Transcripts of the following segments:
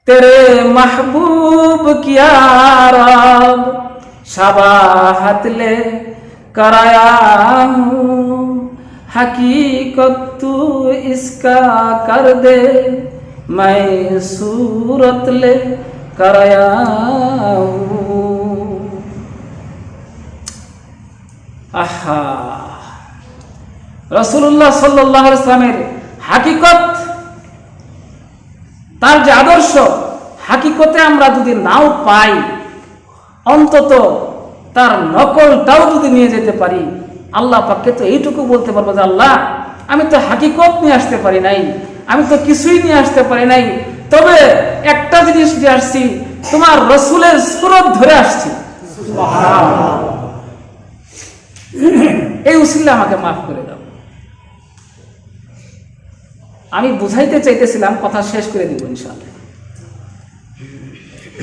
तेरे महबूब किया रब शबाहत ले कराया हूँ, हकीकत तू इसका कर दे, मैं सूरत ले कराया हूँ। आहा, রাসূলুল্লাহ সাল্লাল্লাহু আলাইহি ওয়াসাল্লামের হাকিকত, তার যে আদর্শ, হাকিকতে আমরা যদি নাও পাই, অন্তত তার নকলটাও যদি নিয়ে যেতে পারি, আল্লাহ পাককে তো এইটুকু বলতে পারবো যে আল্লাহ, আমি তো হাকিকত নিয়ে আসতে পারি নাই, আমি তো কিছুই নিয়ে আসতে পারি নাই, তবে একটা জিনিস নিয়ে আসছি, তোমার রাসূলের সুরত ধরে আসছি। এই উসিলা আমাকে মাফ করে দাও। আমি বুঝাইতে চাইতেছিলাম, কথা শেষ করে দিব ইনশাআল্লাহ।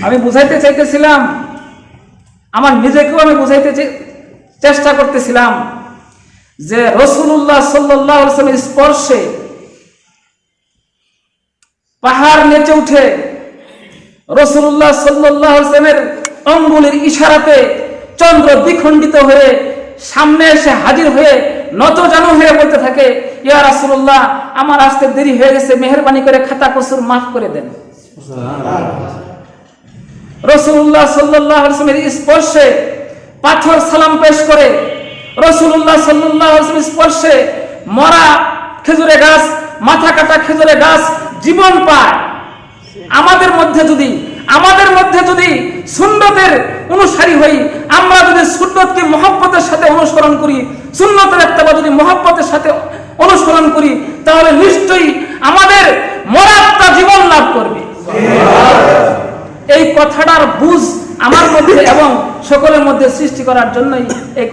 আমি বুঝাইতে চাইতেছিলাম, আমার নিজেকেও আমি বুঝাইতে চেষ্টা করতেছিলাম যে রাসূলুল্লাহ সাল্লাল্লাহু আলাইহি ওয়াসাল্লামের স্পর্শে পাহাড় নেচে উঠে, রাসূলুল্লাহ সাল্লাল্লাহু আলাইহি ওয়াসাল্লামের আঙ্গুলের ইশারাতে চন্দ্র দ্বিখণ্ডিত হয়ে সামনে এসে হাজির হয়ে নতজানু হয়ে বলতে থাকে, ইয়া রাসূলুল্লাহ, আমার আসতে দেরি হয়ে গেছে, মেহেরবানি করে খাতা কসুর মাফ করে দেন। রাসূলুল্লাহ সাল্লাল্লাহু আলাইহি ওয়াসাল্লামের স্পর্শে পাথর সালাম পেশ করে, রাসূলুল্লাহ সাল্লাল্লাহু আলাইহি ওয়াসাল্লামের স্পর্শে মরা খেজুরে গাছ, মাথা কাটা খেজুরে গাছ জীবন পায়। আমাদের মধ্যে যদি সুন্নতের অনুসারী হই, আমরা যদি সুন্নতকে মহব্বতের সাথে অনুসরণ করি, সুন্নতের ইত্তেবা যদি মহব্বতের সাথে অনুসরণ করি, তাহলে নিশ্চয়ই আমাদের মরাত্মা জীবন লাভ করবে। এই কথাটার বুঝ আমার মধ্যে এবং সকলের মধ্যে সৃষ্টি করার জন্যই এই